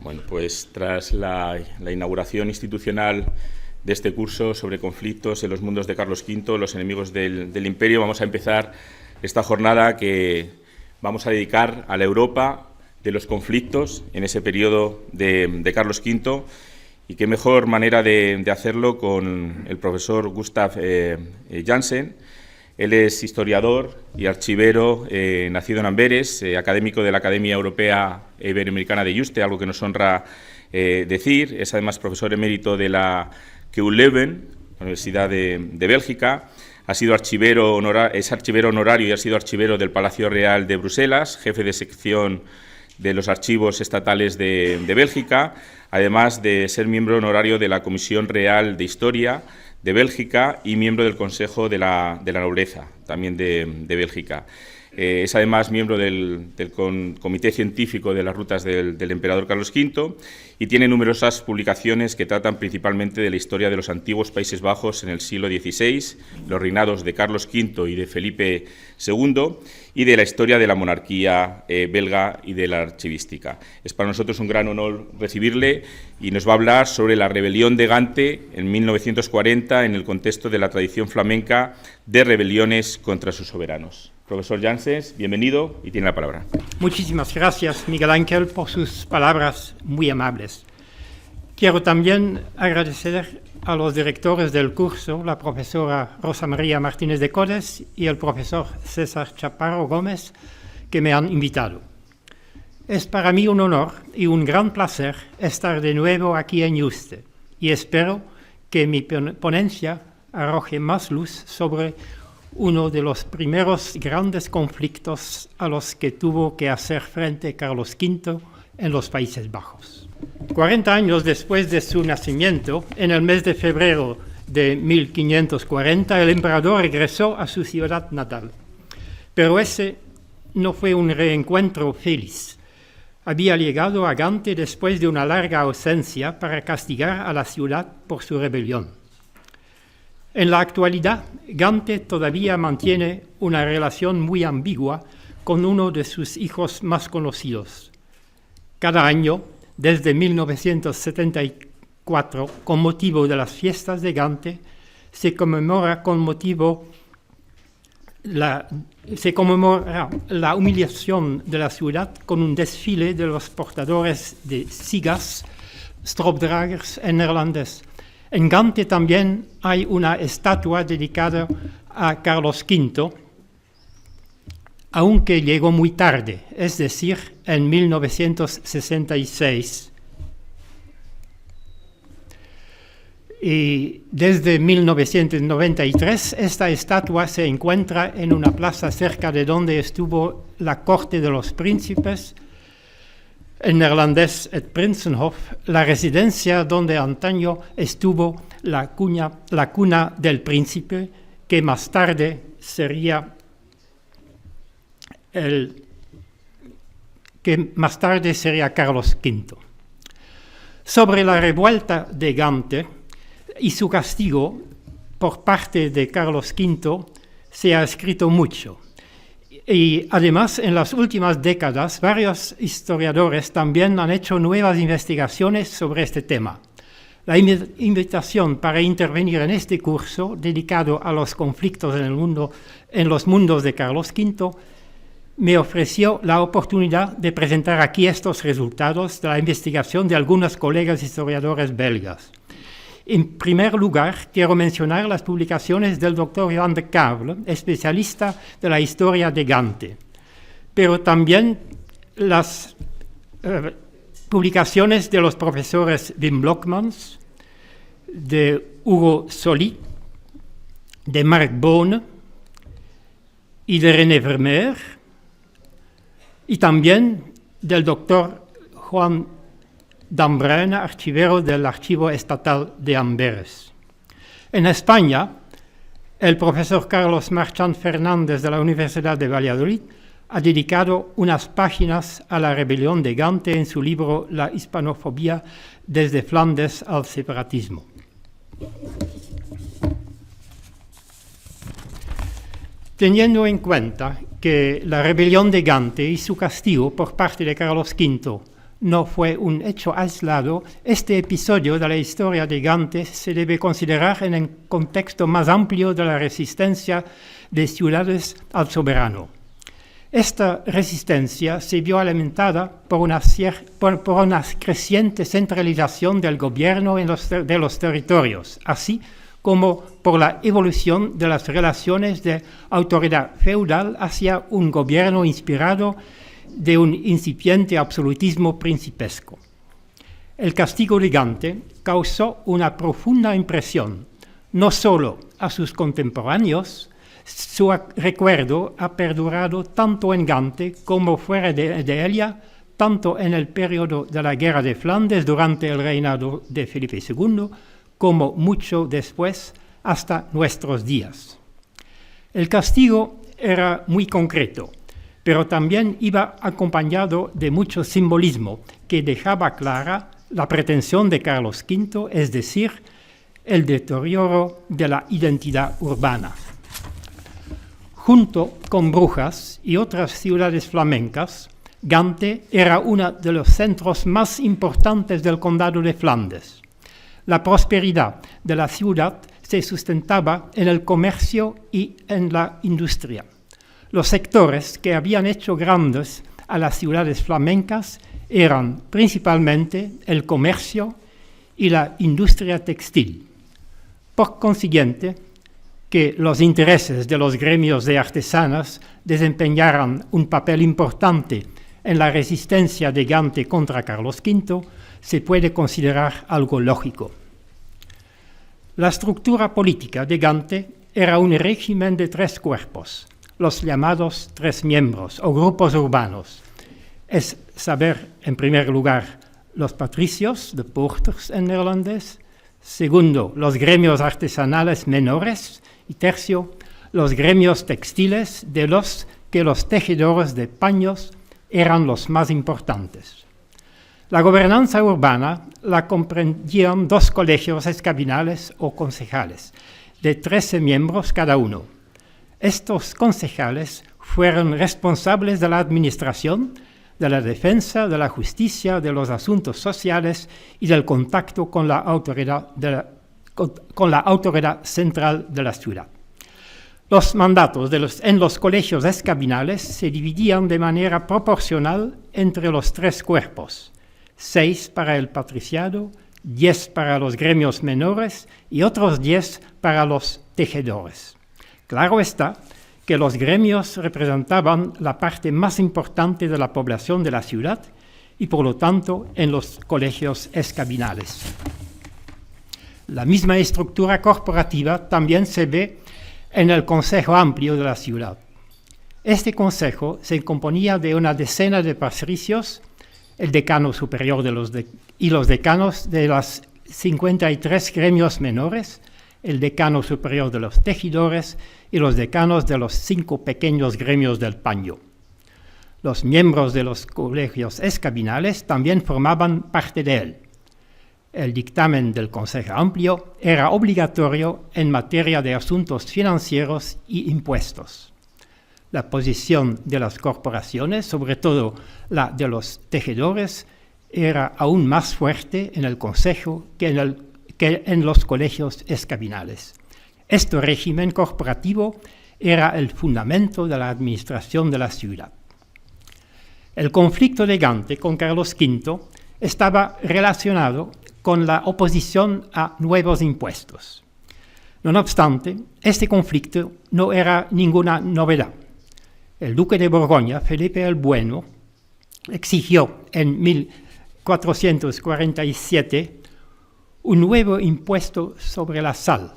Bueno, pues tras la inauguración institucional de este curso sobre conflictos en los mundos de Carlos V, los enemigos del Imperio, vamos a empezar esta jornada que vamos a dedicar a la Europa de los conflictos en ese periodo de Carlos V, y qué mejor manera de hacerlo con el profesor Gustav Jansen. Él es historiador y archivero, nacido en Amberes, académico de la Academia Europea e Iberoamericana de Juste, algo que nos honra decir. Es además profesor emérito de la KU Leuven, la Universidad de Bélgica. Es archivero honorario y ha sido archivero del Palacio Real de Bruselas, jefe de sección de los archivos estatales de Bélgica, además de ser miembro honorario de la Comisión Real de Historia de Bélgica y miembro del Consejo de la Nobleza, también de Bélgica. Es además miembro del Comité Científico de las Rutas del Emperador Carlos V y tiene numerosas publicaciones que tratan principalmente de la historia de los antiguos Países Bajos en el siglo XVI, los reinados de Carlos V y de Felipe II, y de la historia de la monarquía belga y de la archivística. Es para nosotros un gran honor recibirle, y nos va a hablar sobre la rebelión de Gante en 1940 en el contexto de la tradición flamenca de rebeliones contra sus soberanos. Profesor Janssens, bienvenido y tiene la palabra. Muchísimas gracias, Miguel Ángel, por sus palabras muy amables. Quiero también agradecer a los directores del curso, la profesora Rosa María Martínez de Codes y el profesor César Chaparro Gómez, que me han invitado. Es para mí un honor y un gran placer estar de nuevo aquí en Juste, y espero que mi ponencia arroje más luz sobre uno de los primeros grandes conflictos a los que tuvo que hacer frente Carlos V en los Países Bajos. 40 años después de su nacimiento, en el mes de febrero de 1540, el emperador regresó a su ciudad natal. Pero ese no fue un reencuentro feliz. Había llegado a Gante después de una larga ausencia para castigar a la ciudad por su rebelión. En la actualidad, Gante todavía mantiene una relación muy ambigua con uno de sus hijos más conocidos. Cada año, desde 1974, con motivo de las fiestas de Gante, se conmemora la humillación de la ciudad con un desfile de los portadores de sigas, stropdragers en neerlandés. En Gante también hay una estatua dedicada a Carlos V, aunque llegó muy tarde, es decir, en 1966. Y desde 1993 esta estatua se encuentra en una plaza cerca de donde estuvo la corte de los príncipes, en neerlandés het Prinsenhof, la residencia donde antaño estuvo la cuna del príncipe, que más tarde sería Carlos V. Sobre la revuelta de Gante y su castigo por parte de Carlos V se ha escrito mucho. Y además, en las últimas décadas, varios historiadores también han hecho nuevas investigaciones sobre este tema. La invitación para intervenir en este curso, dedicado a los conflictos en los mundos de Carlos V, me ofreció la oportunidad de presentar aquí estos resultados de la investigación de algunos colegas historiadores belgas. En primer lugar, quiero mencionar las publicaciones del doctor Johan de Cable, especialista de la historia de Gante, pero también las publicaciones de los profesores Wim Blokmans, de Hugo Solly, de Marc Bohne y de René Vermeer, y también del doctor Juan Dambrena, archivero del Archivo Estatal de Amberes. En España, el profesor Carlos Marchán Fernández de la Universidad de Valladolid ha dedicado unas páginas a la rebelión de Gante en su libro La hispanofobia desde Flandes al separatismo. Teniendo en cuenta que la rebelión de Gante y su castigo por parte de Carlos V no fue un hecho aislado, este episodio de la historia de Gante se debe considerar en el contexto más amplio de la resistencia de ciudades al soberano. Esta resistencia se vio alimentada por una creciente centralización del gobierno de los territorios, así como por la evolución de las relaciones de autoridad feudal hacia un gobierno inspirado de un incipiente absolutismo principesco. El castigo de Gante causó una profunda impresión, no solo a sus contemporáneos. Su recuerdo ha perdurado tanto en Gante como fuera de ella, tanto en el periodo de la Guerra de Flandes durante el reinado de Felipe II, como mucho después, hasta nuestros días. El castigo era muy concreto, pero también iba acompañado de mucho simbolismo que dejaba clara la pretensión de Carlos V, es decir, el deterioro de la identidad urbana. Junto con Brujas y otras ciudades flamencas, Gante era uno de los centros más importantes del condado de Flandes. La prosperidad de la ciudad se sustentaba en el comercio y en la industria. Los sectores que habían hecho grandes a las ciudades flamencas eran principalmente el comercio y la industria textil. Por consiguiente, que los intereses de los gremios de artesanas desempeñaran un papel importante en la resistencia de Gante contra Carlos V, se puede considerar algo lógico. La estructura política de Gante era un régimen de 3 cuerpos, los llamados 3 miembros o grupos urbanos. Es saber, en primer lugar, los patricios, de poorters en neerlandés; segundo, los gremios artesanales menores; y tercio, los gremios textiles, de los que los tejedores de paños eran los más importantes. La gobernanza urbana la comprendían 2 colegios escabinales o concejales, de 13 miembros cada uno. Estos concejales fueron responsables de la administración, de la defensa, de la justicia, de los asuntos sociales y del contacto con la autoridad central de la ciudad. Los mandatos en los colegios escabinales se dividían de manera proporcional entre los 3 cuerpos, 6 para el patriciado, 10 para los gremios menores y otros 10 para los tejedores. Claro está que los gremios representaban la parte más importante de la población de la ciudad y por lo tanto en los colegios escabinales. La misma estructura corporativa también se ve en el Consejo Amplio de la ciudad. Este consejo se componía de una decena de patricios, el decano superior y los decanos de los 53 gremios menores, el decano superior de los tejedores y los decanos de los 5 pequeños gremios del paño. Los miembros de los colegios escabinales también formaban parte de él. El dictamen del Consejo Amplio era obligatorio en materia de asuntos financieros y impuestos. La posición de las corporaciones, sobre todo la de los tejedores, era aún más fuerte en el Consejo que en los colegios escabinales. Este régimen corporativo era el fundamento de la administración de la ciudad. El conflicto de Gante con Carlos V estaba relacionado con la oposición a nuevos impuestos. No obstante, este conflicto no era ninguna novedad. El duque de Borgoña, Felipe el Bueno, exigió en 1447 un nuevo impuesto sobre la sal.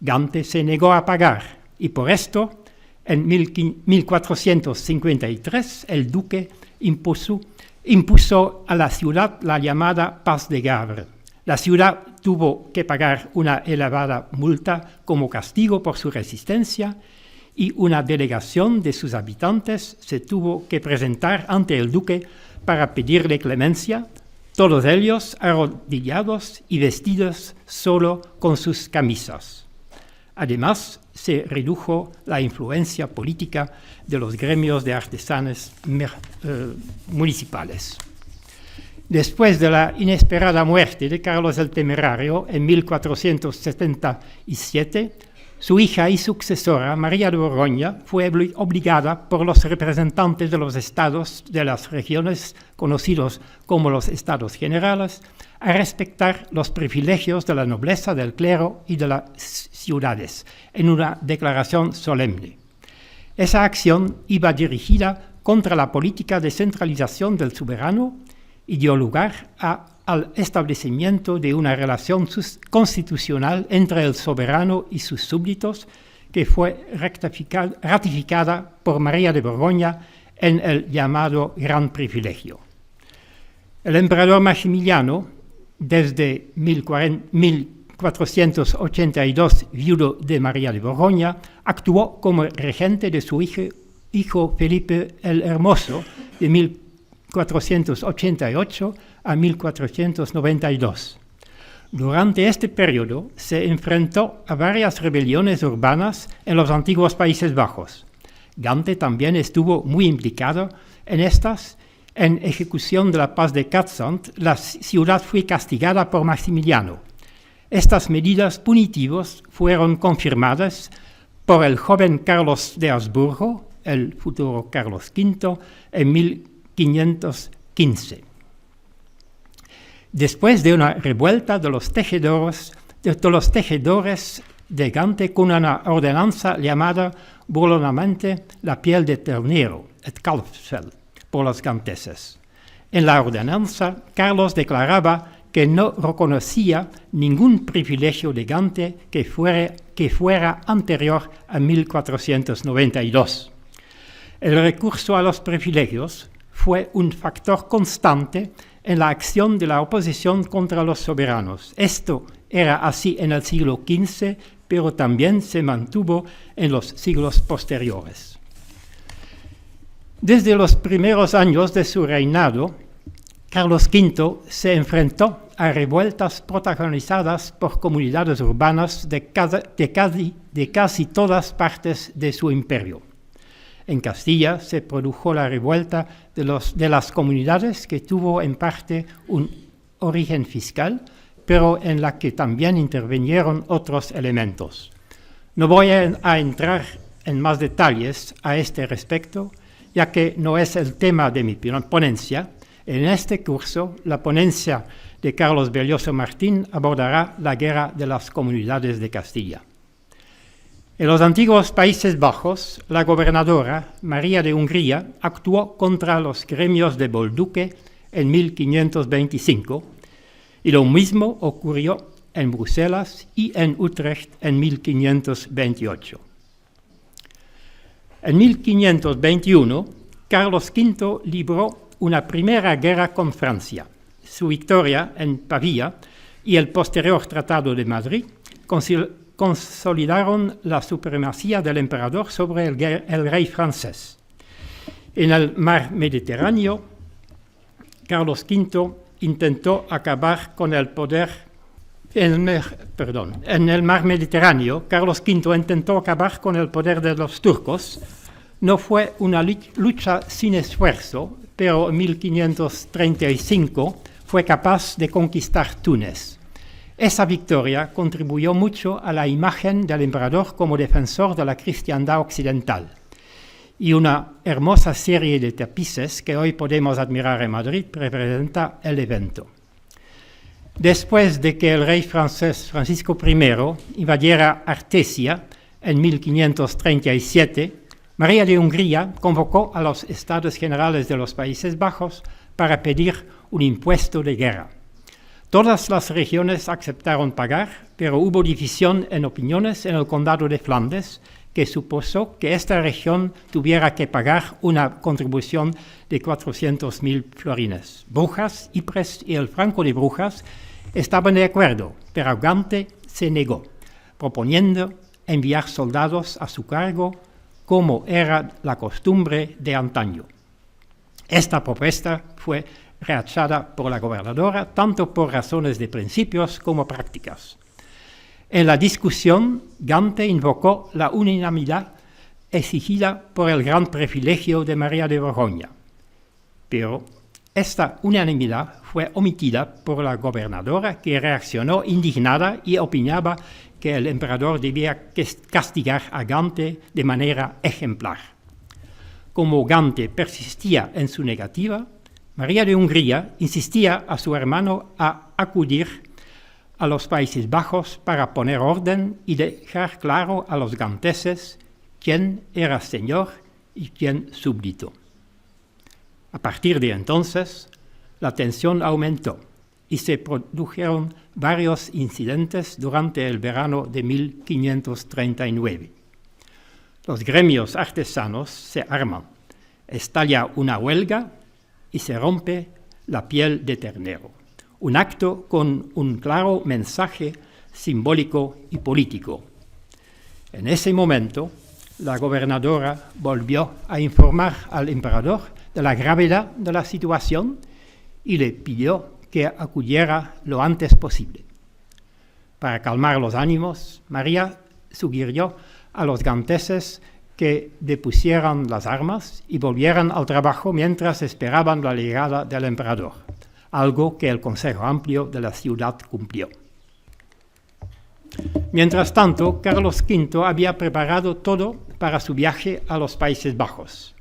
Gante se negó a pagar y por esto, en 1453, el duque impuso a la ciudad la llamada Paz de Gavre. La ciudad tuvo que pagar una elevada multa como castigo por su resistencia y una delegación de sus habitantes se tuvo que presentar ante el duque para pedirle clemencia, todos ellos arrodillados y vestidos solo con sus camisas. Además, se redujo la influencia política de los gremios de artesanos municipales. Después de la inesperada muerte de Carlos el Temerario en 1477, su hija y sucesora, María de Borgoña, fue obligada por los representantes de los estados de las regiones conocidos como los estados generales a respetar los privilegios de la nobleza, del clero y de las ciudades, en una declaración solemne. Esa acción iba dirigida contra la política de centralización del soberano y dio lugar al establecimiento de una relación constitucional entre el soberano y sus súbditos que fue ratificada por María de Borgoña en el llamado Gran Privilegio. El emperador Maximiliano, desde 1482, viudo de María de Borgoña, actuó como regente de su hijo Felipe el Hermoso de 1488 a 1492. Durante este periodo se enfrentó a varias rebeliones urbanas en los antiguos Países Bajos. Gante también estuvo muy implicado en estas. En ejecución de la paz de Cadsand, la ciudad fue castigada por Maximiliano. Estas medidas punitivas fueron confirmadas por el joven Carlos de Habsburgo, el futuro Carlos V, en 1515. Después de una revuelta de los tejedores de Gante con una ordenanza llamada burlonamente la piel de ternero, et kalfsvel, por los ganteses. En la ordenanza, Carlos declaraba que no reconocía ningún privilegio de Gante que fuera anterior a 1492. El recurso a los privilegios fue un factor constante en la acción de la oposición contra los soberanos. Esto era así en el siglo XV, pero también se mantuvo en los siglos posteriores. Desde los primeros años de su reinado, Carlos V se enfrentó a revueltas protagonizadas por comunidades urbanas de casi todas partes de su imperio. En Castilla se produjo la revuelta de las comunidades que tuvo en parte un origen fiscal, pero en la que también intervinieron otros elementos. No voy a entrar en más detalles a este respecto, ya que no es el tema de mi ponencia. En este curso, la ponencia de Carlos Belloso Martín abordará la guerra de las comunidades de Castilla. En los antiguos Países Bajos, la gobernadora María de Hungría actuó contra los gremios de Bolduque en 1525, y lo mismo ocurrió en Bruselas y en Utrecht en 1528. En 1521, Carlos V libró una primera guerra con Francia. Su victoria en Pavía y el posterior Tratado de Madrid consolidaron la supremacía del emperador sobre el rey francés. En el mar Mediterráneo, Carlos V intentó acabar con el poder. En el mar Mediterráneo, Carlos V intentó acabar con el poder de los turcos. No fue una lucha sin esfuerzo, pero en 1535 fue capaz de conquistar Túnez. Esa victoria contribuyó mucho a la imagen del emperador como defensor de la cristiandad occidental. Y una hermosa serie de tapices que hoy podemos admirar en Madrid representa el evento. Después de que el rey francés Francisco I invadiera Artesia en 1537, María de Hungría convocó a los Estados Generales de los Países Bajos para pedir un impuesto de guerra. Todas las regiones aceptaron pagar, pero hubo división en opiniones en el condado de Flandes, que supuso que esta región tuviera que pagar una contribución de 400.000 florines. Brujas, Ypres y el Franco de Brujas estaban de acuerdo, pero Gante se negó, proponiendo enviar soldados a su cargo, como era la costumbre de antaño. Esta propuesta fue rechazada por la gobernadora, tanto por razones de principios como prácticas. En la discusión, Gante invocó la unanimidad exigida por el gran privilegio de María de Borgoña, pero Esta unanimidad fue omitida por la gobernadora, que reaccionó indignada y opinaba que el emperador debía castigar a Gante de manera ejemplar. Como Gante persistía en su negativa, María de Hungría insistía a su hermano a acudir a los Países Bajos para poner orden y dejar claro a los ganteses quién era señor y quién súbdito. A partir de entonces, la tensión aumentó y se produjeron varios incidentes durante el verano de 1539. Los gremios artesanos se arman, estalla una huelga y se rompe la piel de ternero. Un acto con un claro mensaje simbólico y político. En ese momento, la gobernadora volvió a informar al emperador de la gravedad de la situación y le pidió que acudiera lo antes posible. Para calmar los ánimos, María sugirió a los ganteses que depusieran las armas y volvieran al trabajo mientras esperaban la llegada del emperador, algo que el Consejo Amplio de la ciudad cumplió. Mientras tanto, Carlos V había preparado todo para su viaje a los Países Bajos.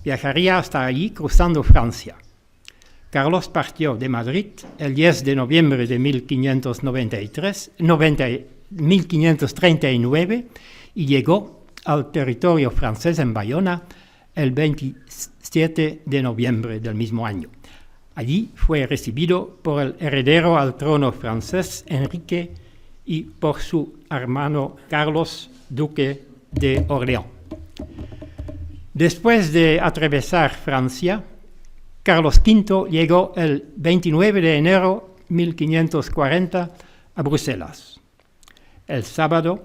Viajaría hasta allí cruzando Francia. Carlos partió de Madrid el 10 de noviembre de 1539 y llegó al territorio francés en Bayona el 27 de noviembre del mismo año. Allí fue recibido por el heredero al trono francés, Enrique, y por su hermano Carlos, duque de Orleans. Después de atravesar Francia, Carlos V llegó el 29 de enero de 1540 a Bruselas. El sábado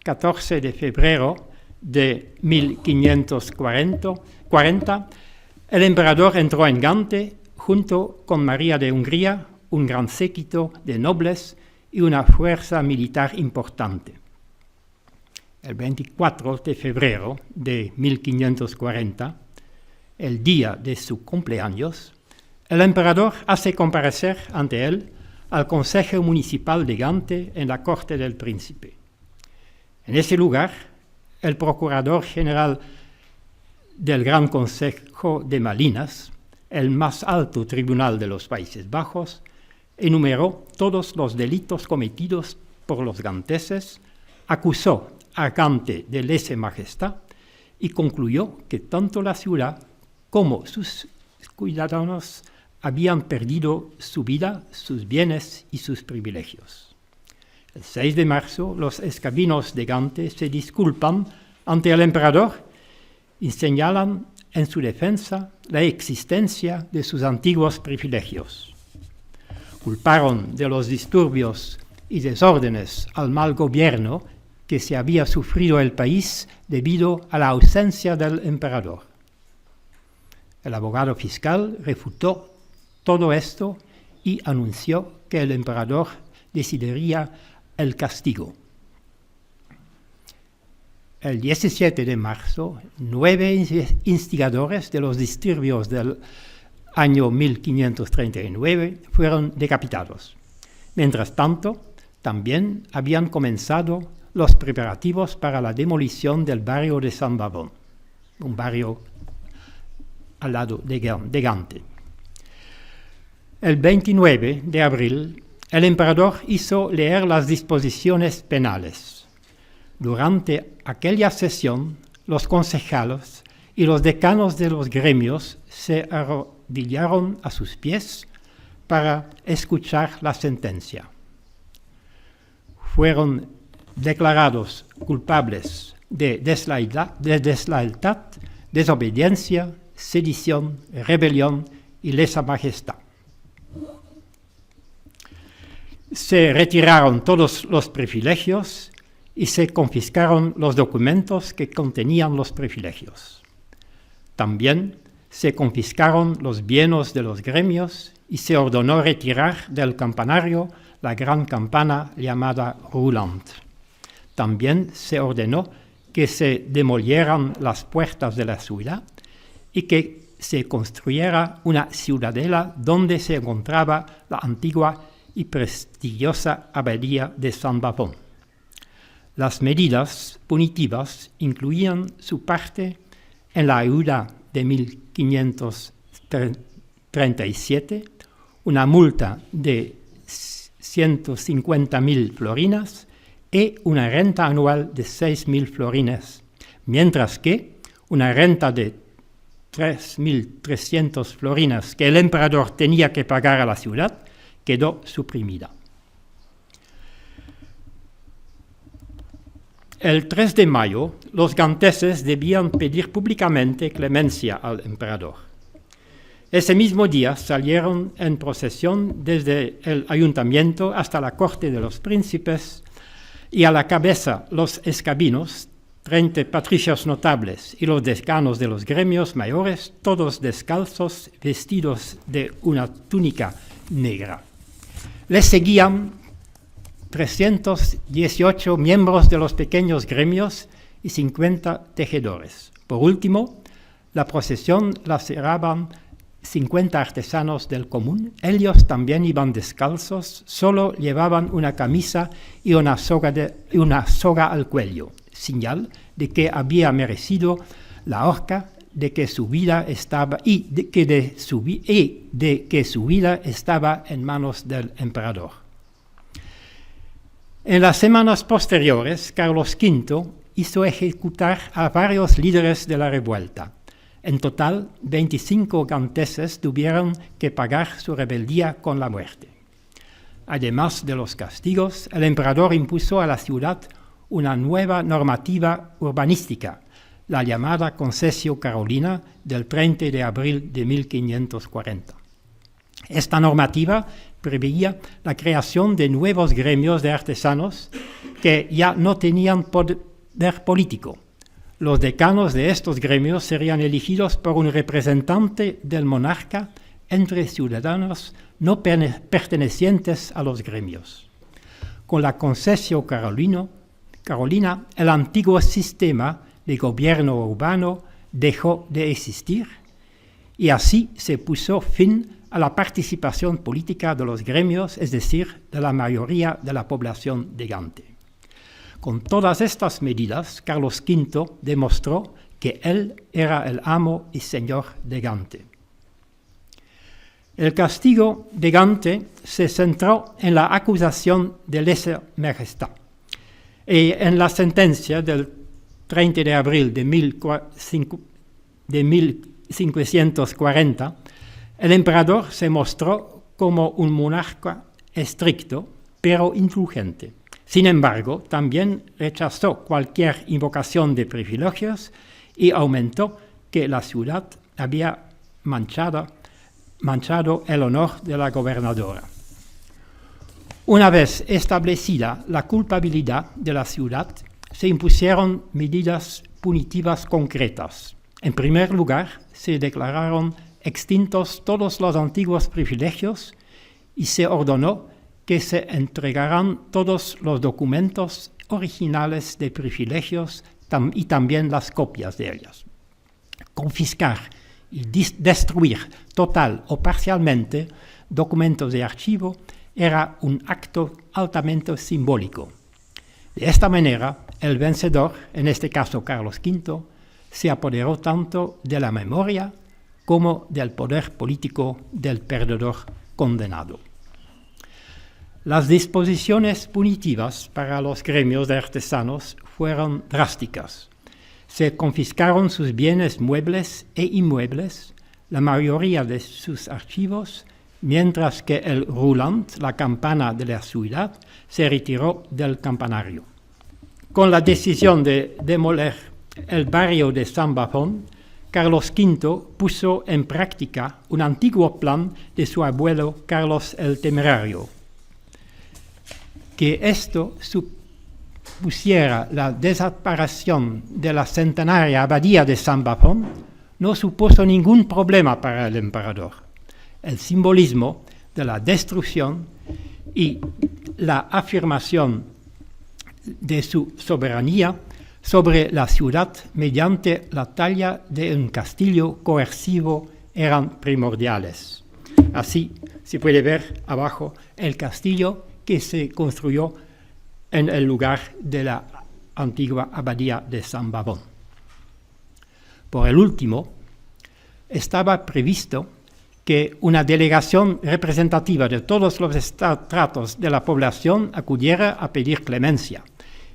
14 de febrero de 1540, el emperador entró en Gante junto con María de Hungría, un gran séquito de nobles y una fuerza militar importante. El 24 de febrero de 1540, el día de su cumpleaños, el emperador hace comparecer ante él al Consejo Municipal de Gante en la corte del príncipe. En ese lugar, el procurador general del Gran Consejo de Malinas, el más alto tribunal de los Países Bajos, enumeró todos los delitos cometidos por los ganteses, acusó a Gante de lesa majestad y concluyó que tanto la ciudad como sus ciudadanos habían perdido su vida, sus bienes y sus privilegios. El 6 de marzo, los escabinos de Gante se disculpan ante el emperador y señalan en su defensa la existencia de sus antiguos privilegios. Culparon de los disturbios y desórdenes al mal gobierno que se había sufrido el país debido a la ausencia del emperador. El abogado fiscal refutó todo esto y anunció que el emperador decidiría el castigo. El 17 de marzo, 9 instigadores de los disturbios del año 1539 fueron decapitados. Mientras tanto, también habían comenzado los preparativos para la demolición del barrio de San Bavón, un barrio al lado de Gante. El 29 de abril, el emperador hizo leer las disposiciones penales. Durante aquella sesión, los concejales y los decanos de los gremios se arrodillaron a sus pies para escuchar la sentencia. Fueron declarados culpables de deslealtad, desobediencia, sedición, rebelión y lesa majestad. Se retiraron todos los privilegios y se confiscaron los documentos que contenían los privilegios. También se confiscaron los bienes de los gremios y se ordenó retirar del campanario la gran campana llamada Roulant. También se ordenó que se demolieran las puertas de la ciudad y que se construyera una ciudadela donde se encontraba la antigua y prestigiosa abadía de San Bavón. Las medidas punitivas incluían su parte en la ayuda de 1537, una multa de 150.000 florinas y una renta anual de 6.000 florines, mientras que una renta de 3.300 florinas que el emperador tenía que pagar a la ciudad quedó suprimida. El 3 de mayo, los ganteses debían pedir públicamente clemencia al emperador. Ese mismo día salieron en procesión desde el ayuntamiento hasta la corte de los príncipes y a la cabeza los escabinos, 30 patricios notables y los decanos de los gremios mayores, todos descalzos, vestidos de una túnica negra. Les seguían 318 miembros de los pequeños gremios y 50 tejedores. Por último, la procesión la cerraban 50 artesanos del común. Ellos también iban descalzos, solo llevaban una camisa y una soga al cuello, señal de que había merecido la horca, de que su vida estaba en manos del emperador. En las semanas posteriores, Carlos V hizo ejecutar a varios líderes de la revuelta. En total, 25 ganteses tuvieron que pagar su rebeldía con la muerte. Además de los castigos, el emperador impuso a la ciudad una nueva normativa urbanística, la llamada Concesio Carolina del 30 de abril de 1540. Esta normativa preveía la creación de nuevos gremios de artesanos que ya no tenían poder político. Los decanos de estos gremios serían elegidos por un representante del monarca entre ciudadanos no pertenecientes a los gremios. Con la Concesio Carolina, el antiguo sistema de gobierno urbano dejó de existir y así se puso fin a la participación política de los gremios, es decir, de la mayoría de la población de Gante. Con todas estas medidas, Carlos V demostró que él era el amo y señor de Gante. El castigo de Gante se centró en la acusación de lesa majestad y en la sentencia del 30 de abril de 1540, el emperador se mostró como un monarca estricto, pero indulgente. Sin embargo, también rechazó cualquier invocación de privilegios y aumentó que la ciudad había manchado el honor de la gobernadora. Una vez establecida la culpabilidad de la ciudad, se impusieron medidas punitivas concretas. En primer lugar, se declararon extintos todos los antiguos privilegios y se ordenó que se entregaran todos los documentos originales de privilegios y también las copias de ellos. Confiscar y destruir total o parcialmente documentos de archivo era un acto altamente simbólico. De esta manera, el vencedor, en este caso Carlos V, se apoderó tanto de la memoria como del poder político del perdedor condenado. Las disposiciones punitivas para los gremios de artesanos fueron drásticas. Se confiscaron sus bienes muebles e inmuebles, la mayoría de sus archivos, mientras que el roulant, la campana de la ciudad, se retiró del campanario. Con la decisión de demoler el barrio de San Bavón, Carlos V puso en práctica un antiguo plan de su abuelo Carlos el Temerario. Que esto supusiera la desaparición de la centenaria abadía de San Bavón no supuso ningún problema para el emperador. El simbolismo de la destrucción y la afirmación de su soberanía sobre la ciudad mediante la talla de un castillo coercivo eran primordiales. Así se puede ver abajo el castillo que se construyó en el lugar de la antigua abadía de San Bavón. Por el último, estaba previsto que una delegación representativa de todos los estratos de la población acudiera a pedir clemencia.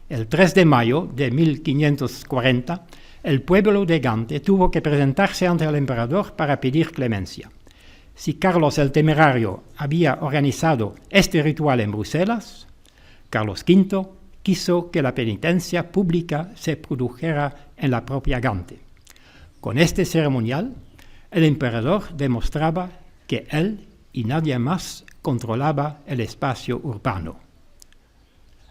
El 3 de mayo de 1540, el pueblo de Gante tuvo que presentarse ante el emperador para pedir clemencia. Si Carlos el Temerario había organizado este ritual en Bruselas, Carlos V quiso que la penitencia pública se produjera en la propia Gante. Con este ceremonial, el emperador demostraba que él y nadie más controlaba el espacio urbano.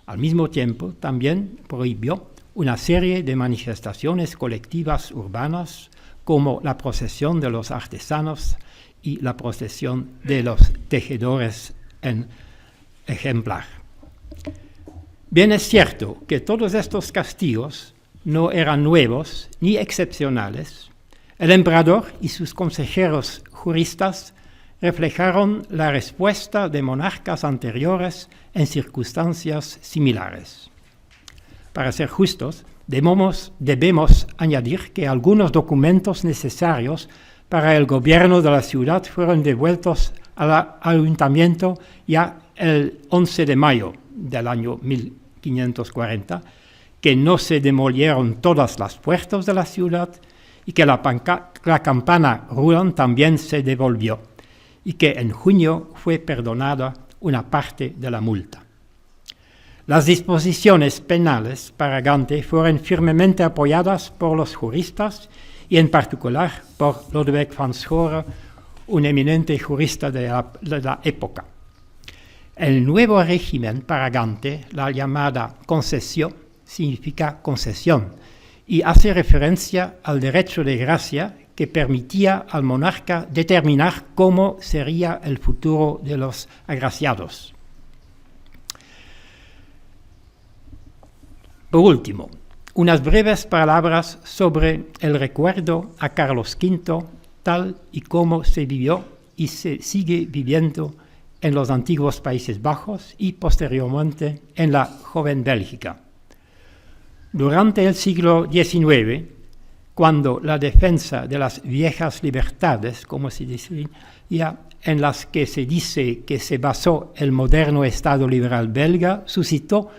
Al mismo tiempo, también prohibió una serie de manifestaciones colectivas urbanas, como la procesión de los artesanos y la procesión de los tejedores en ejemplar. Bien es cierto que todos estos castigos no eran nuevos ni excepcionales. El emperador y sus consejeros juristas reflejaron la respuesta de monarcas anteriores en circunstancias similares. Para ser justos, debemos añadir que algunos documentos necesarios para el gobierno de la ciudad fueron devueltos al ayuntamiento ya el 11 de mayo del año 1540, que no se demolieron todas las puertas de la ciudad y que la campana Roland también se devolvió y que en junio fue perdonada una parte de la multa. Las disposiciones penales para Gante fueron firmemente apoyadas por los juristas y en particular por Lodewijk van Schoor, un eminente jurista de la época. El nuevo régimen para Gante, la llamada concesión, significa concesión y hace referencia al derecho de gracia que permitía al monarca determinar cómo sería el futuro de los agraciados. Por último, unas breves palabras sobre el recuerdo a Carlos V, tal y como se vivió y se sigue viviendo en los antiguos Países Bajos y posteriormente en la joven Bélgica. Durante el siglo XIX, cuando la defensa de las viejas libertades, como se decía, en las que se dice que se basó el moderno Estado liberal belga, suscitó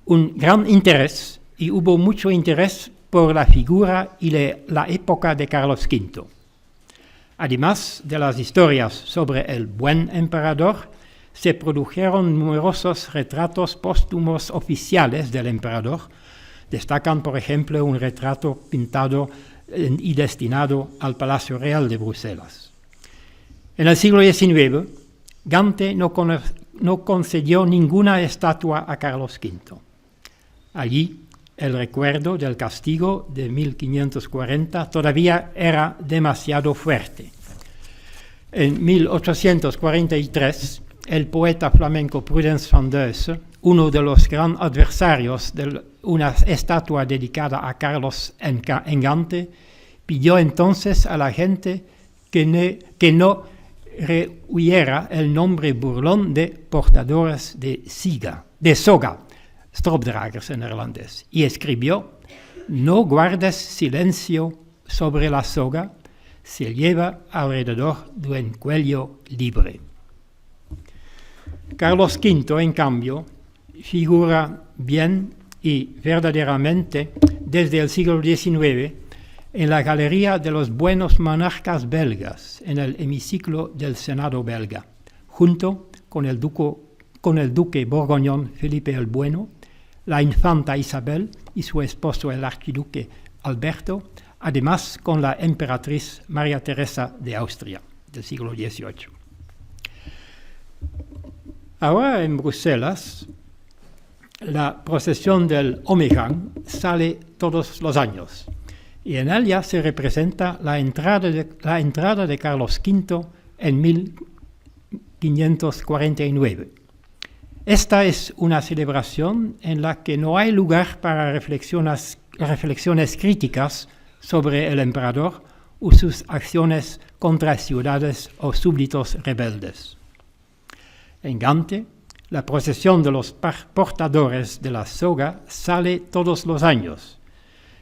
un gran interés y hubo mucho interés por la figura y la época de Carlos V. Además de las historias sobre el buen emperador, se produjeron numerosos retratos póstumos oficiales del emperador. Destacan, por ejemplo, un retrato pintado y destinado al Palacio Real de Bruselas. En el siglo XIX, Gante no concedió ninguna estatua a Carlos V. Allí, el recuerdo del castigo de 1540 todavía era demasiado fuerte. En 1843, el poeta flamenco Prudence van Duyse, uno de los grandes adversarios de una estatua dedicada a Carlos en Gante, pidió entonces a la gente que no rehuyera el nombre burlón de portadores de soga, stropdragers en neerlandés, y escribió: «No guardes silencio sobre la soga, se lleva alrededor de un cuello libre». Carlos V, en cambio, figura bien y verdaderamente desde el siglo XIX en la Galería de los Buenos Monarcas Belgas, en el hemiciclo del Senado belga, junto con el duque borgoñón Felipe el Bueno, la infanta Isabel y su esposo el archiduque Alberto, además con la emperatriz María Teresa de Austria, del siglo XVIII. Ahora en Bruselas, la procesión del Ommegang sale todos los años y en ella se representa la entrada de Carlos V en 1549. Esta es una celebración en la que no hay lugar para reflexiones reflexiones críticas sobre el emperador o sus acciones contra ciudades o súbditos rebeldes. En Gante, la procesión de los portadores de la soga sale todos los años.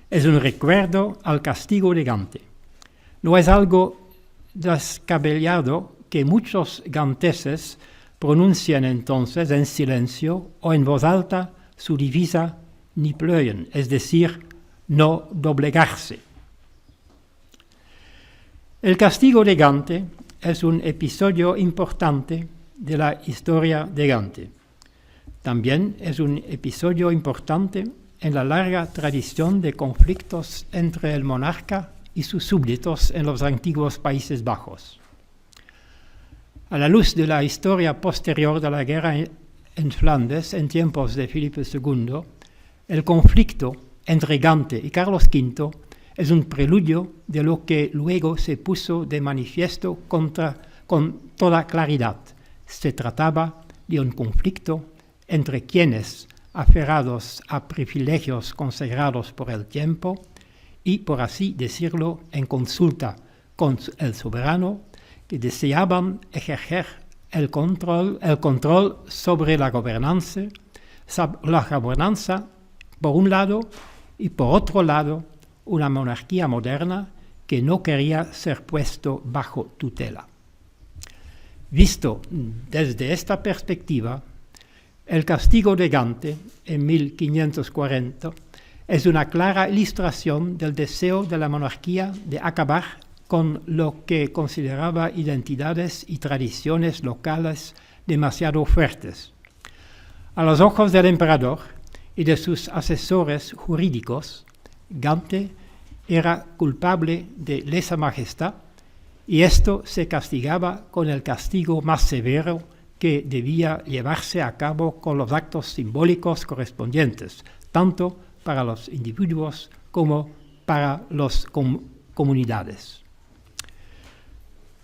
Es un recuerdo al castigo de Gante. No es algo descabellado que muchos ganteses pronuncian entonces en silencio o en voz alta su divisa ni plöyen, es decir, no doblegarse. El castigo de Gante es un episodio importante de la historia de Gante. También es un episodio importante en la larga tradición de conflictos entre el monarca y sus súbditos en los antiguos Países Bajos. A la luz de la historia posterior de la guerra en Flandes en tiempos de Felipe II, el conflicto entre Gante y Carlos V es un preludio de lo que luego se puso de manifiesto con toda claridad. Se trataba de un conflicto entre quienes, aferrados a privilegios consagrados por el tiempo y, por así decirlo, en consulta con el soberano, que deseaban ejercer el control sobre la gobernanza por un lado y por otro lado una monarquía moderna que no quería ser puesto bajo tutela. Visto desde esta perspectiva, el castigo de Gante en 1540 es una clara ilustración del deseo de la monarquía de acabar con lo que consideraba identidades y tradiciones locales demasiado fuertes. A los ojos del emperador y de sus asesores jurídicos, Gante era culpable de lesa majestad y esto se castigaba con el castigo más severo que debía llevarse a cabo con los actos simbólicos correspondientes, tanto para los individuos como para las comunidades.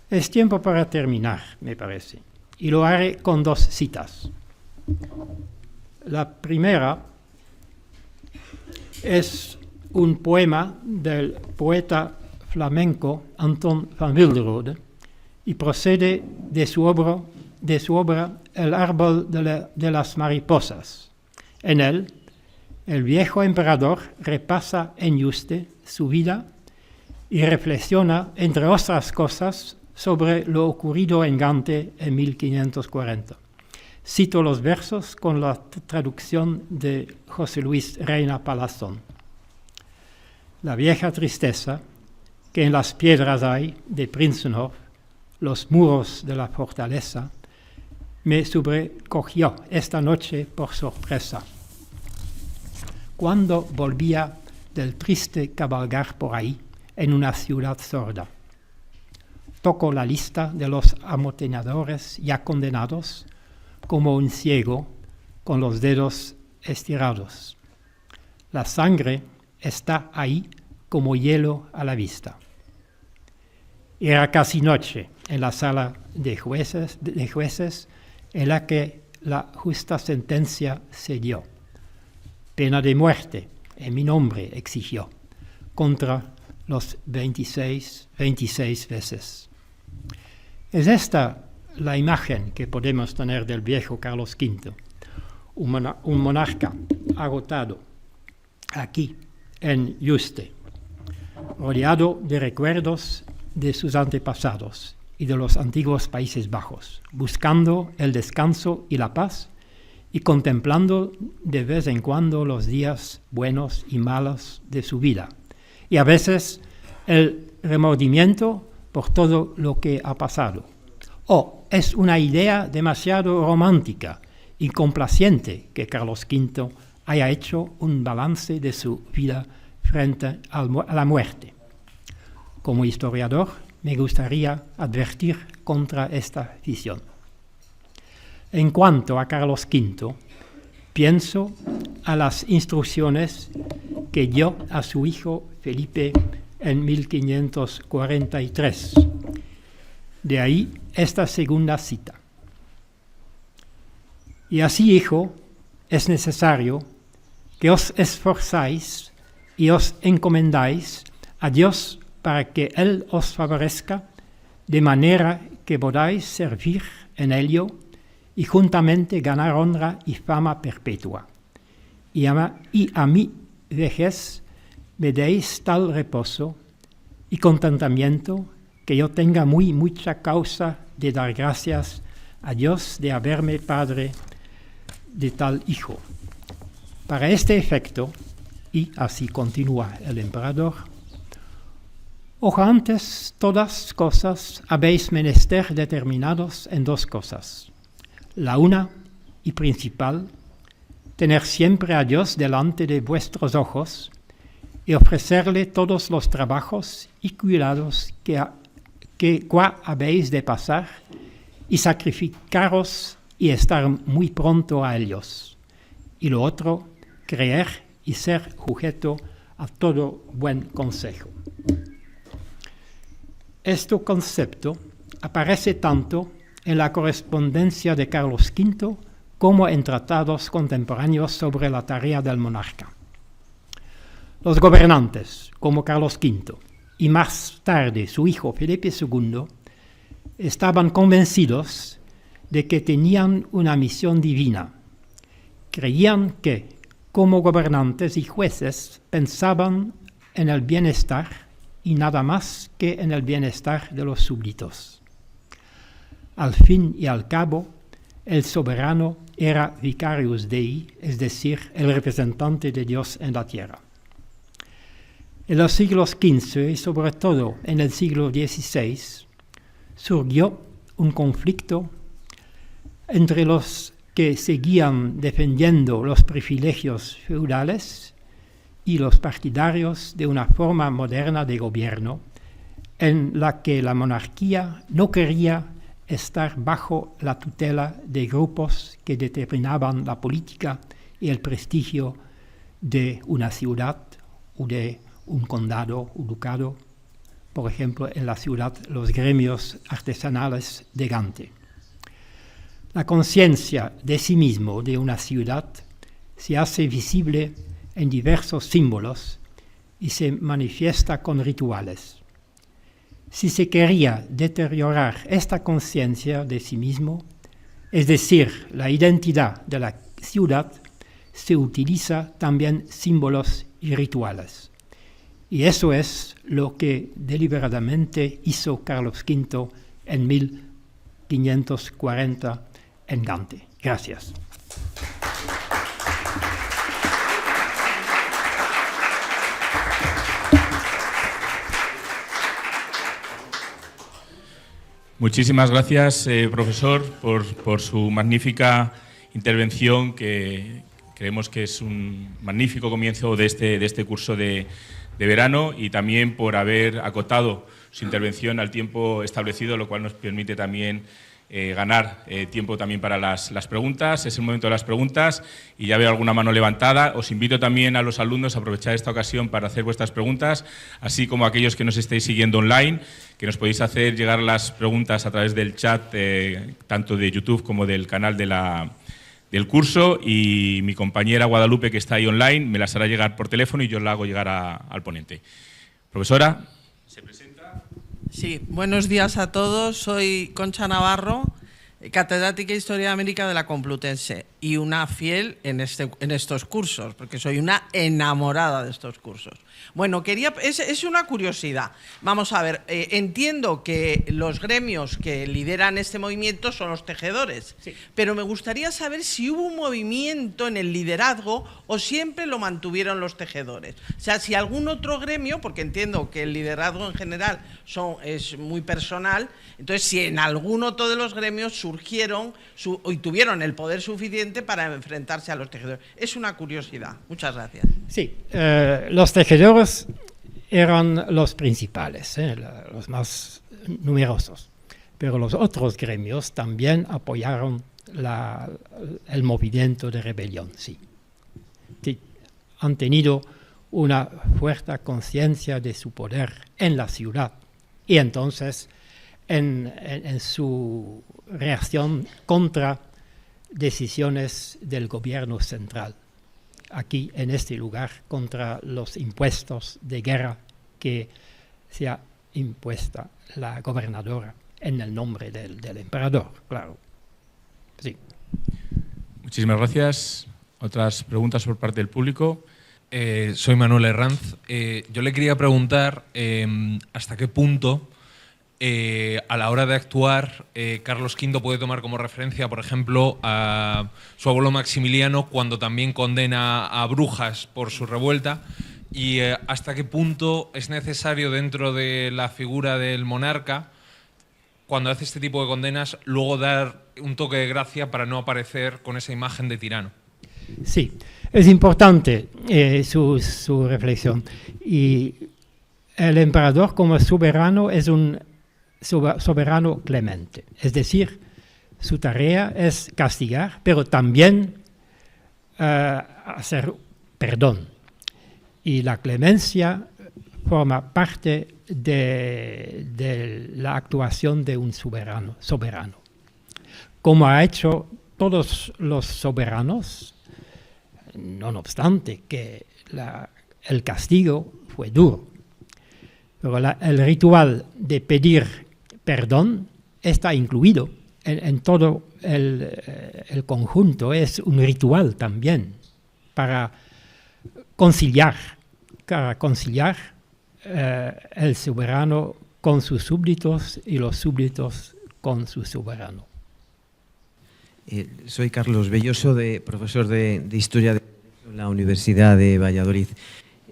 Es tiempo para terminar, me parece, y lo haré con dos citas. La primera es un poema del poeta flamenco Anton van Wilderode y procede de su obra El árbol de las mariposas. En él, el viejo emperador repasa en Yuste su vida y reflexiona, entre otras cosas, sobre lo ocurrido en Gante en 1540. Cito los versos con la traducción de José Luis Reina Palazón. La vieja tristeza que en las piedras hay de Prinsenhof, los muros de la fortaleza, me sobrecogió esta noche por sorpresa. Cuando volvía del triste cabalgar por ahí, en una ciudad sorda. Toco la lista de los amotinadores ya condenados, como un ciego con los dedos estirados. La sangre está ahí como hielo a la vista. Era casi noche en la sala de jueces en la que la justa sentencia se dio. Pena de muerte en mi nombre exigió, contra los 26 veces. Es esta la imagen que podemos tener del viejo Carlos V, un monarca agotado aquí en Yuste, rodeado de recuerdos de sus antepasados y de los antiguos Países Bajos, buscando el descanso y la paz y contemplando de vez en cuando los días buenos y malos de su vida, y a veces el remordimiento por todo lo que ha pasado. O es una idea demasiado romántica y complaciente que Carlos V haya hecho un balance de su vida frente a la muerte. Como historiador, me gustaría advertir contra esta visión. En cuanto a Carlos V, pienso a las instrucciones que dio a su hijo Felipe en 1543. De ahí esta segunda cita. Y así, hijo, es necesario que os esforzáis y os encomendáis a Dios para que Él os favorezca, de manera que podáis servir en ello y juntamente ganar honra y fama perpetua. Y a mi vejez me deis tal reposo y contentamiento que yo tenga mucha causa de dar gracias a Dios de haberme padre de tal hijo. Para este efecto, y así continúa el emperador, ojo antes todas cosas habéis menester determinados en dos cosas. La una y principal, tener siempre a Dios delante de vuestros ojos y ofrecerle todos los trabajos y cuidados que habéis de pasar y sacrificaros y estar muy pronto a ellos. Y lo otro, creer y ser sujeto a todo buen consejo. Este concepto aparece tanto en la correspondencia de Carlos V como en tratados contemporáneos sobre la tarea del monarca. Los gobernantes, como Carlos V y más tarde su hijo Felipe II, estaban convencidos de que tenían una misión divina. Creían que, como gobernantes y jueces, pensaban en el bienestar y nada más que en el bienestar de los súbditos. Al fin y al cabo, el soberano era vicarius Dei, es decir, el representante de Dios en la tierra. En los siglos XV y sobre todo en el siglo XVI, surgió un conflicto entre los que seguían defendiendo los privilegios feudales y los partidarios de una forma moderna de gobierno en la que la monarquía no quería estar bajo la tutela de grupos que determinaban la política y el prestigio de una ciudad o de un condado o ducado, por ejemplo, en la ciudad los gremios artesanales de Gante. La conciencia de sí mismo de una ciudad se hace visible en diversos símbolos y se manifiesta con rituales. Si se quería deteriorar esta conciencia de sí mismo, es decir, la identidad de la ciudad, se utiliza también símbolos y rituales. Y eso es lo que deliberadamente hizo Carlos V en 1540 en Gante. Gracias. Muchísimas gracias, profesor, por su magnífica intervención, que creemos que es un magnífico comienzo de este curso de verano, y también por haber acotado su intervención al tiempo establecido, lo cual nos permite también ganar tiempo también para las preguntas. Es el momento de las preguntas y ya veo alguna mano levantada. Os invito también a los alumnos a aprovechar esta ocasión para hacer vuestras preguntas, así como a aquellos que nos estéis siguiendo online, que nos podéis hacer llegar las preguntas a través del chat, tanto de YouTube como del canal del curso, y mi compañera Guadalupe, que está ahí online, me las hará llegar por teléfono y yo la hago llegar al ponente. Profesora, ¿se presenta? Sí, buenos días a todos. Soy Concha Navarro, catedrática de Historia de América de la Complutense y una fiel en estos cursos, porque soy una enamorada de estos cursos. Bueno, es una curiosidad. Vamos a ver, entiendo que los gremios que lideran este movimiento son los tejedores, sí, pero me gustaría saber si hubo un movimiento en el liderazgo o siempre lo mantuvieron los tejedores. O sea, si algún otro gremio, porque entiendo que el liderazgo en general es muy personal, entonces si en algún otro de los gremios surgieron y tuvieron el poder suficiente para enfrentarse a los tejedores. Es una curiosidad. Muchas gracias. Sí, los tejedores eran los principales, los más numerosos, pero los otros gremios también apoyaron el movimiento de rebelión, sí. Han tenido una fuerte conciencia de su poder en la ciudad y entonces en su reacción contra decisiones del gobierno central. aquí en este lugar contra los impuestos de guerra que se ha impuesto la gobernadora en el nombre del emperador, claro. Sí. Muchísimas gracias. Otras preguntas por parte del público. Soy Manuel Herranz. Yo le quería preguntar hasta qué punto a la hora de actuar Carlos V puede tomar como referencia, por ejemplo, a su abuelo Maximiliano cuando también condena a Brujas por su revuelta, y hasta qué punto es necesario dentro de la figura del monarca, cuando hace este tipo de condenas, luego dar un toque de gracia para no aparecer con esa imagen de tirano. Sí, es importante su reflexión. Y el emperador como soberano es un soberano clemente. Es decir, su tarea es castigar, pero también hacer perdón. Y la clemencia forma parte de la actuación de un soberano, como ha hecho todos los soberanos, no obstante que el castigo fue duro. Pero el ritual de pedir perdón está incluido en todo el conjunto, es un ritual también para conciliar el soberano con sus súbditos y los súbditos con su soberano. Soy Carlos Belloso, profesor de Historia de la Universidad de Valladolid.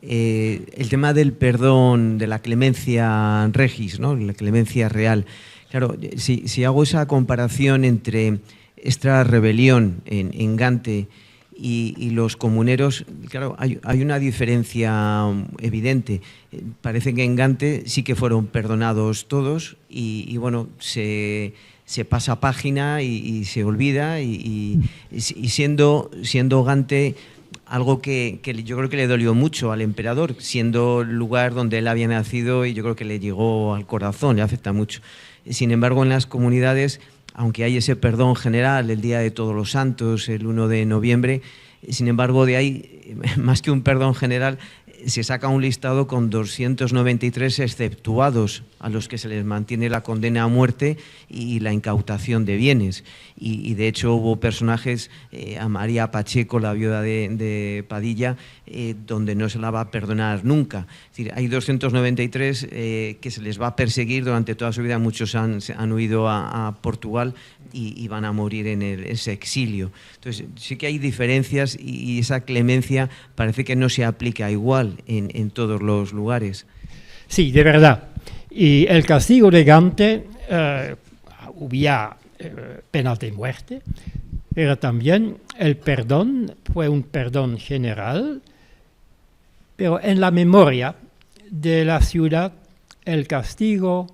El tema del perdón, de la clemencia regis, ¿no? La clemencia real. Claro, si hago esa comparación entre esta rebelión en Gante y los comuneros, claro, hay una diferencia evidente. Parece que en Gante sí que fueron perdonados todos y bueno, se pasa página y se olvida y siendo Gante algo que yo creo que le dolió mucho al emperador, siendo el lugar donde él había nacido, y yo creo que le llegó al corazón, le afecta mucho. Sin embargo, en las comunidades, aunque hay ese perdón general el Día de Todos los Santos, el 1 de noviembre, sin embargo, de ahí, más que un perdón general, se saca un listado con 293 exceptuados a los que se les mantiene la condena a muerte y la incautación de bienes. Y de hecho hubo personajes, a María Pacheco, la viuda de Padilla, donde no se la va a perdonar nunca. Es decir, hay 293 que se les va a perseguir durante toda su vida. Muchos han huido a Portugal y van a morir en ese exilio. Entonces sí que hay diferencias y esa clemencia parece que no se aplica igual en todos los lugares. Sí, de verdad. Y el castigo de Gante había penas de muerte, pero también el perdón fue un perdón general, pero en la memoria de la ciudad el castigo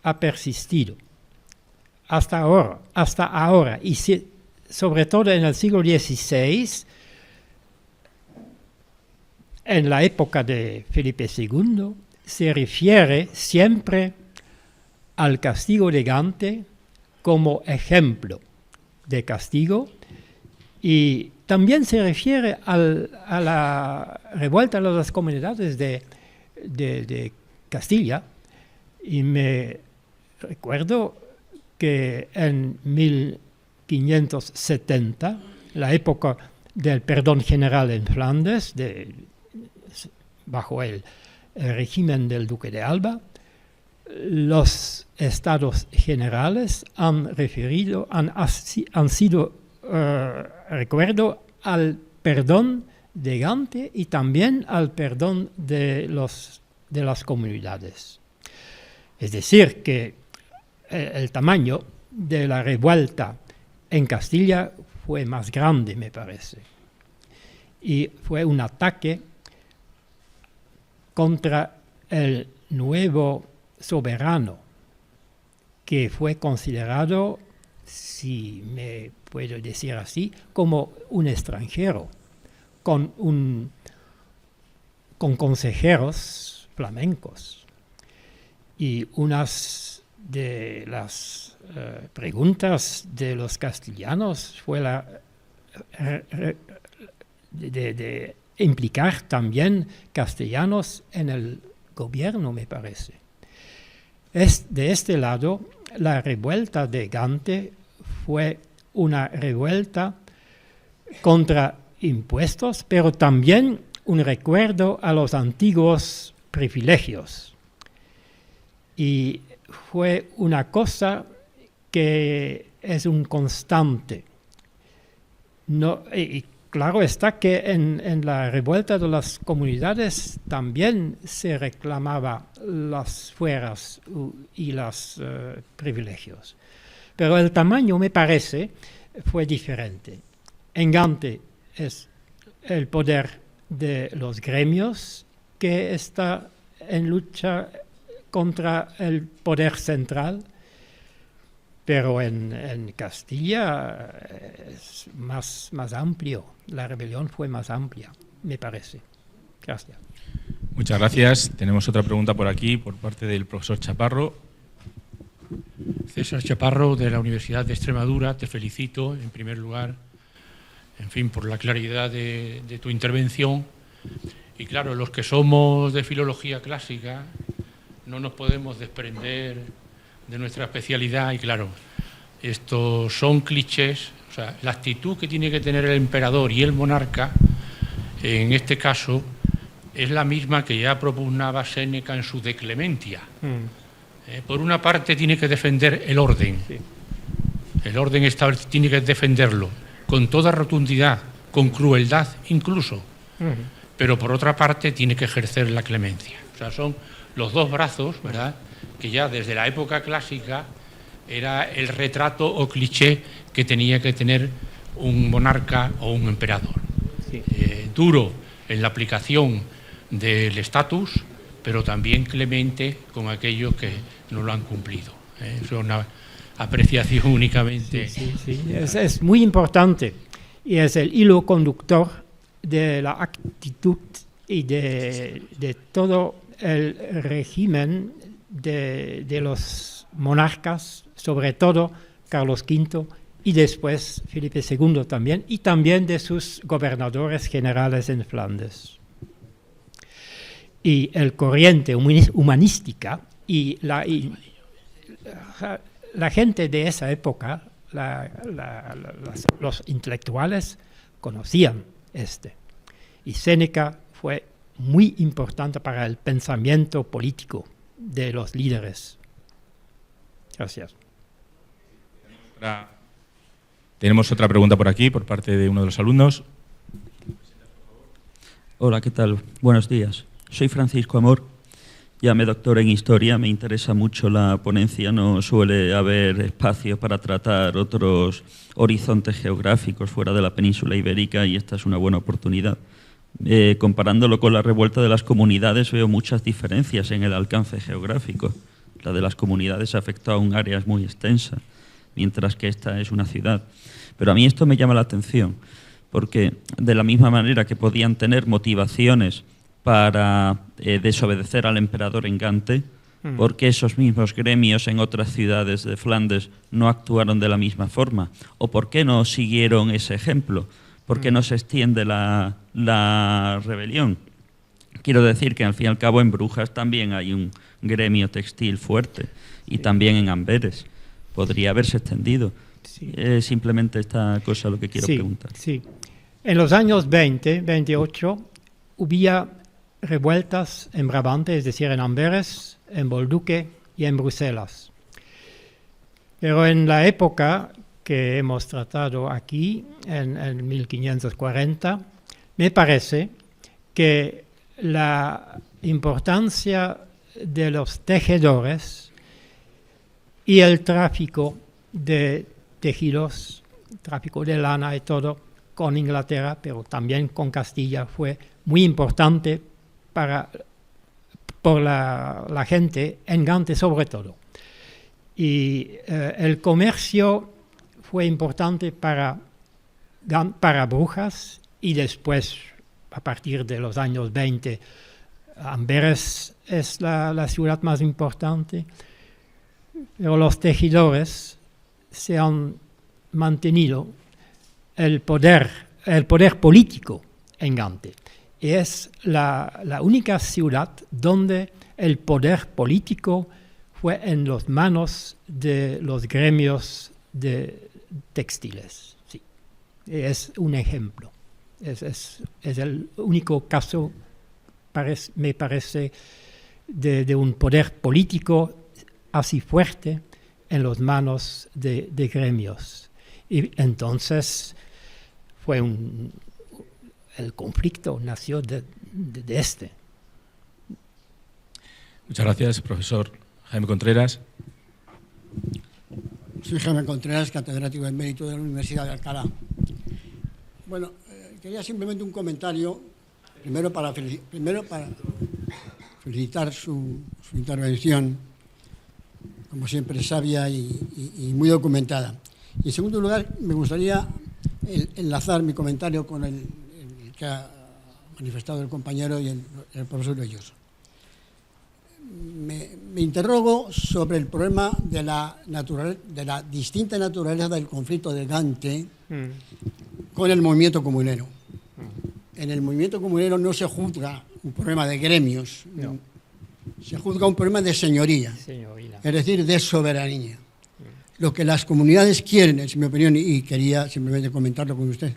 ha persistido hasta ahora, y sobre todo en el siglo XVI, en la época de Felipe II, se refiere siempre al castigo de Gante como ejemplo de castigo, y también se refiere a la revuelta de las comunidades de Castilla, y me recuerdo que en 1570, la época del perdón general en Flandes, bajo el régimen del duque de Alba, los estados generales han sido recuerdo al perdón de Gante y también al perdón de las comunidades. Es decir, que el tamaño de la revuelta en Castilla fue más grande, me parece. Y fue un ataque contra el nuevo soberano, que fue considerado, si me puedo decir así, como un extranjero, con consejeros flamencos. Y unas de las preguntas de los castellanos fue de implicar también castellanos en el gobierno, me parece. De este lado, la revuelta de Gante fue una revuelta contra impuestos, pero también un recuerdo a los antiguos privilegios. Y fue una cosa que es un constante. Y claro está que en la revuelta de las comunidades también se reclamaba las fueras y los privilegios. Pero el tamaño, me parece, fue diferente. En Gante es el poder de los gremios que está en lucha contra el poder central, pero en Castilla es más amplio. La rebelión fue más amplia, me parece. Gracias. Muchas gracias. Tenemos otra pregunta por aquí, por parte del profesor Chaparro. César Chaparro, de la Universidad de Extremadura. Te felicito, en primer lugar, en fin, por la claridad de tu intervención. Y claro, los que somos de filología clásica no nos podemos desprender de nuestra especialidad y claro, estos son clichés, o sea, la actitud que tiene que tener el emperador y el monarca, en este caso, es la misma que ya propugnaba Séneca en su De Clementia. Por una parte tiene que defender el orden, el orden tiene que defenderlo con toda rotundidad, con crueldad incluso, pero por otra parte tiene que ejercer la clemencia. O sea, son los dos brazos, ¿verdad?, que ya desde la época clásica era el retrato o cliché que tenía que tener un monarca o un emperador. Sí. Duro en la aplicación del estatus, pero también clemente con aquellos que no lo han cumplido. Es una apreciación únicamente. Sí. Es muy importante y es el hilo conductor de la actitud y de todo el régimen de los monarcas, sobre todo Carlos V y después Felipe II también, y también de sus gobernadores generales en Flandes. Y el corriente humanística y la gente de esa época, los intelectuales, conocían Y Séneca fue muy importante para el pensamiento político de los líderes. Gracias. Tenemos otra pregunta por aquí, por parte de uno de los alumnos. Hola, ¿qué tal? Buenos días. Soy Francisco Amor, ya me doctoré en Historia, me interesa mucho la ponencia, no suele haber espacio para tratar otros horizontes geográficos fuera de la península ibérica y esta es una buena oportunidad. Comparándolo con la revuelta de las comunidades veo muchas diferencias en el alcance geográfico. La de las comunidades afectó a un área muy extensa, mientras que esta es una ciudad. Pero a mí esto me llama la atención, porque de la misma manera que podían tener motivaciones para desobedecer al emperador en Gante, porque esos mismos gremios en otras ciudades de Flandes no actuaron de la misma forma, o por qué no siguieron ese ejemplo, por qué no se extiende la rebelión. Quiero decir que al fin y al cabo en Brujas también hay un gremio textil fuerte y también en Amberes. Podría haberse extendido. Sí. Simplemente esta cosa lo que quiero preguntar. Sí. En los años 20, 28, hubo revueltas en Brabante, es decir, en Amberes, en Bolduque y en Bruselas. Pero en la época que hemos tratado aquí, en 1540, me parece que la importancia de los tejedores y el tráfico de tejidos, tráfico de lana y todo, con Inglaterra, pero también con Castilla, fue muy importante por la gente en Gante sobre todo. Y el comercio fue importante para Brujas y después, a partir de los años 20, Amberes es la ciudad más importante, pero los tejedores se han mantenido el poder político en Gante. Y es la única ciudad donde el poder político fue en las manos de los gremios de textiles. Sí. Es un ejemplo. Es el único caso, me parece, de un poder político así fuerte en las manos de gremios. Y entonces fue el conflicto nació de este. Muchas gracias, profesor Jaime Contreras. Soy Jaime Contreras, catedrático de Mérito de la Universidad de Alcalá. Bueno, quería simplemente un comentario, primero para felicitar su intervención, como siempre sabia y muy documentada. Y en segundo lugar, me gustaría enlazar mi comentario con el que ha manifestado el compañero y el profesor Olloso. Me interrogo sobre el problema de la distinta naturaleza del conflicto de Gante con el movimiento comunero. En el movimiento comunero no se juzga un problema de gremios, no. Se juzga un problema de señoría, es decir, de soberanía. Lo que las comunidades quieren, es mi opinión, y quería simplemente comentarlo con usted,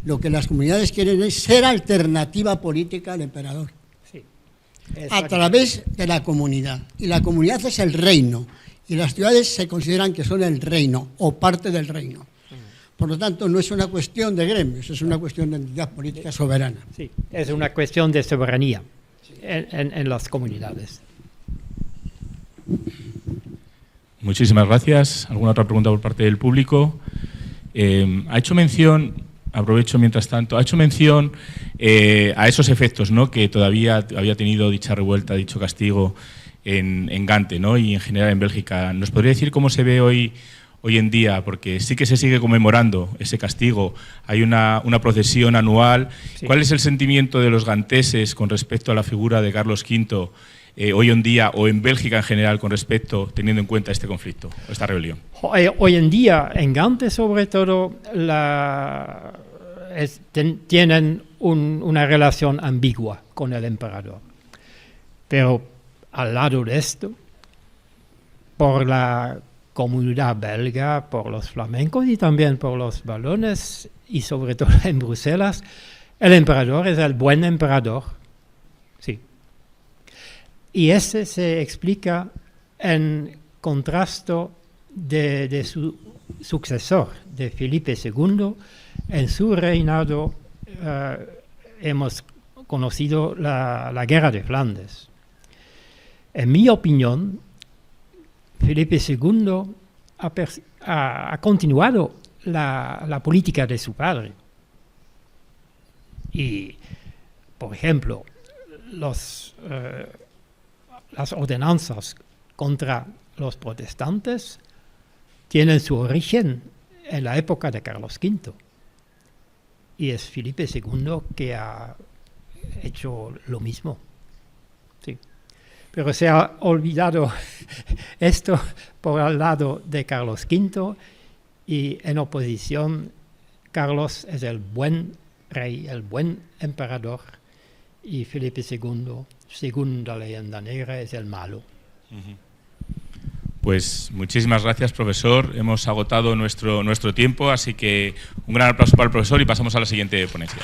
lo que las comunidades quieren es ser alternativa política al emperador. Sí. A través de la comunidad. Y la comunidad es el reino. Y las ciudades se consideran que son el reino o parte del reino. Por lo tanto, no es una cuestión de gremios, es una cuestión de entidad política soberana. Sí, es una cuestión de soberanía en las comunidades. Muchísimas gracias. ¿Alguna otra pregunta por parte del público? Ha hecho mención, aprovecho mientras tanto, ha hecho mención a esos efectos, ¿no?, que todavía había tenido dicha revuelta, dicho castigo en Gante, ¿no?, y en general en Bélgica. ¿Nos podría decir cómo se ve hoy en día? Porque sí que se sigue conmemorando ese castigo, hay una procesión anual. Sí. ¿Cuál es el sentimiento de los ganteses con respecto a la figura de Carlos V hoy en día, o en Bélgica en general, con respecto, teniendo en cuenta este conflicto, esta rebelión? Hoy en día, en Gante sobre todo, tienen una relación ambigua con el emperador. Pero al lado de esto, por la comunidad belga, por los flamencos y también por los valones, y sobre todo en Bruselas, el emperador es el buen emperador. Sí. Y ese se explica en contraste de su sucesor, de Felipe II. En su reinado hemos conocido la Guerra de Flandes. En mi opinión, Felipe II ha continuado la política de su padre. Y, por ejemplo, las ordenanzas contra los protestantes tienen su origen en la época de Carlos V. Y es Felipe II que ha hecho lo mismo. Sí. Pero se ha olvidado esto por el lado de Carlos V, y en oposición, Carlos es el buen rey, el buen emperador, y Felipe II, según la leyenda negra, es el malo. Pues muchísimas gracias, profesor. Hemos agotado nuestro tiempo, así que un gran aplauso para el profesor y pasamos a la siguiente ponencia.